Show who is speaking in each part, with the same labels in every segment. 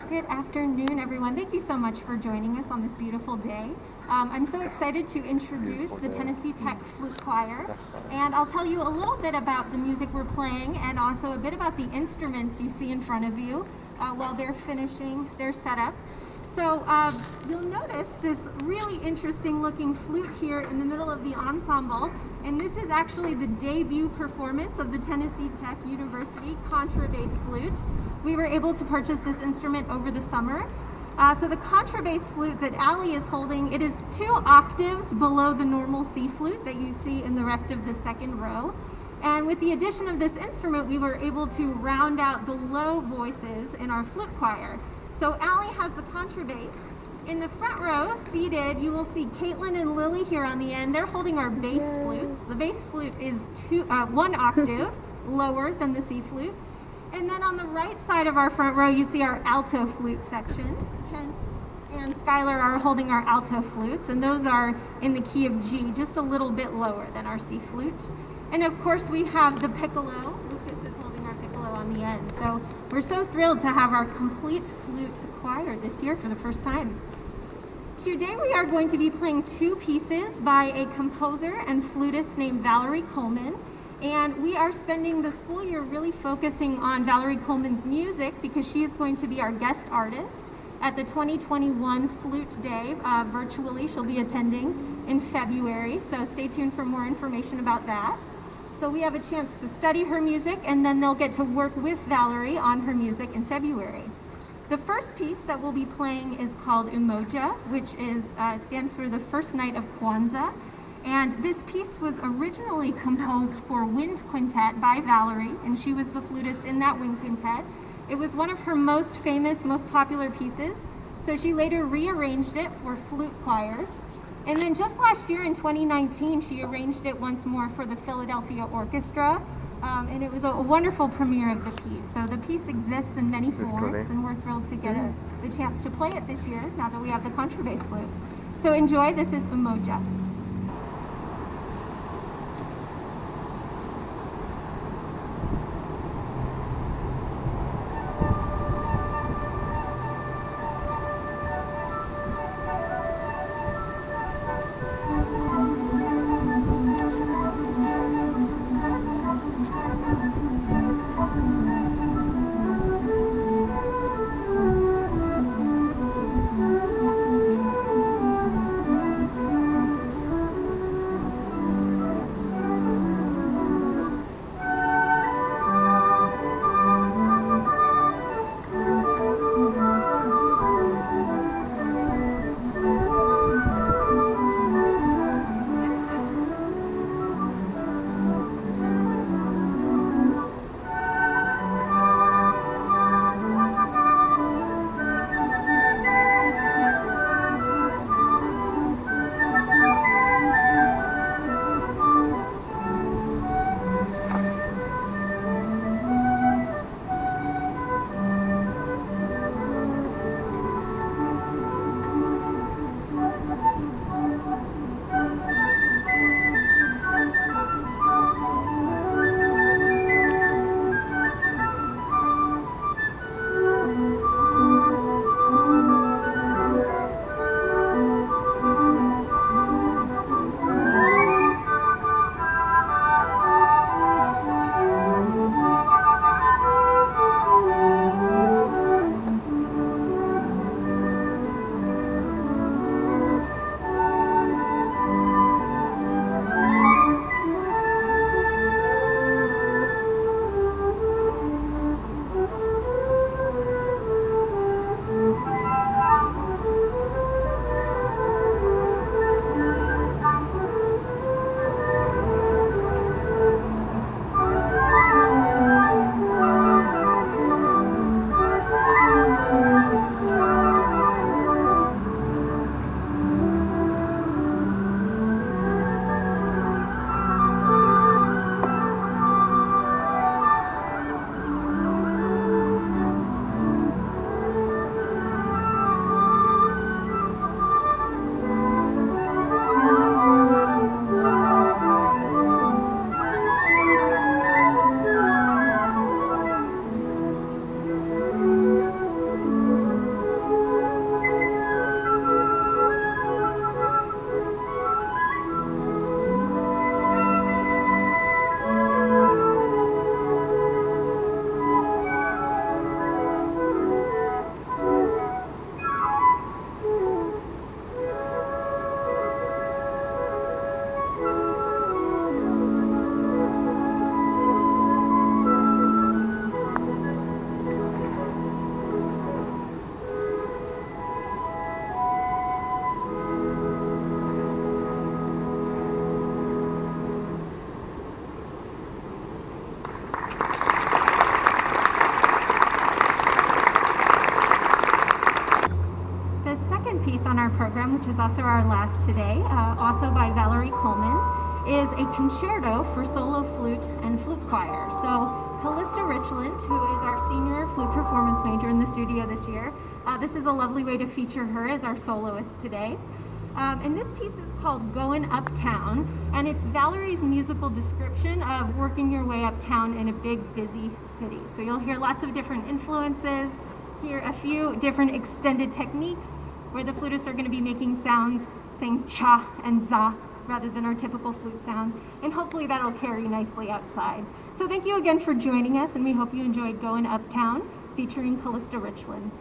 Speaker 1: Good afternoon, everyone. Thank you so much for joining us on this beautiful day. I'm so excited to introduce the Tennessee Tech Flute Choir, and I'll tell you a little bit about the music we're playing and also a bit about the instruments you see in front of you while they're finishing their setup. So you'll notice this really interesting looking flute here in the middle of the ensemble, and this is actually the debut performance of the Tennessee Tech University Contrabass flute. We were able to purchase this instrument over the summer. So the contrabass flute that Allie is holding, it is 2 octaves below the normal C flute that you see in the rest of the second row. And with the addition of this instrument, we were able to round out the low voices in our flute choir. So Allie has the contrabass. In the front row, seated, you will see Caitlin and Lily here on the end. They're holding our bass flutes. The bass flute is 1 octave lower than the C flute. And then on the right side of our front row, you see our alto flute section. Kent and Skylar are holding our alto flutes, and those are in the key of G, just a little bit lower than our C flute. And of course, we have the piccolo. Lucas is holding our piccolo on the end. So we're so thrilled to have our complete flute choir this year for the first time. Today we are going to be playing 2 pieces by a composer and flutist named Valerie Coleman. And we are spending the school year really focusing on Valerie Coleman's music because she is going to be our guest artist at the 2021 Flute Day. Virtually, she'll be attending in February, so stay tuned for more information about that. So we have a chance to study her music, and then they'll get to work with Valerie on her music in February. The first piece that we'll be playing is called Umoja, which stands for the first night of Kwanzaa. And this piece was originally composed for wind quintet by Valerie, and she was the flutist in that wind quintet. It was one of her most famous, most popular pieces, so she later rearranged it for flute choir. And then just last year in 2019, she arranged it once more for the Philadelphia Orchestra, and it was a wonderful premiere of the piece. So the piece exists in many forms, and we're thrilled to get the chance to play it this year, now that we have the contrabass flute. So enjoy, this is Umoja. program, which is also our last today, also by Valerie Coleman, is a concerto for solo flute and flute choir. So Calista Richlen, who is our senior flute performance major in the studio this year, this is a lovely way to feature her as our soloist today. And this piece is called Goin, Uptown, and it's Valerie's musical description of working your way uptown in a big, busy city. So you'll hear lots of different influences, hear a few different extended techniques where the flutists are going to be making sounds, saying cha and za rather than our typical flute sound, and hopefully that'll carry nicely outside. So thank you again for joining us, and we hope you enjoyed Goin, Uptown, featuring Calista Richlen.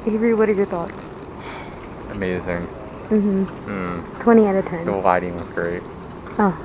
Speaker 2: Avery, what are your thoughts?
Speaker 3: Amazing.
Speaker 2: 20 out of 10.
Speaker 3: The lighting was great.
Speaker 2: Oh.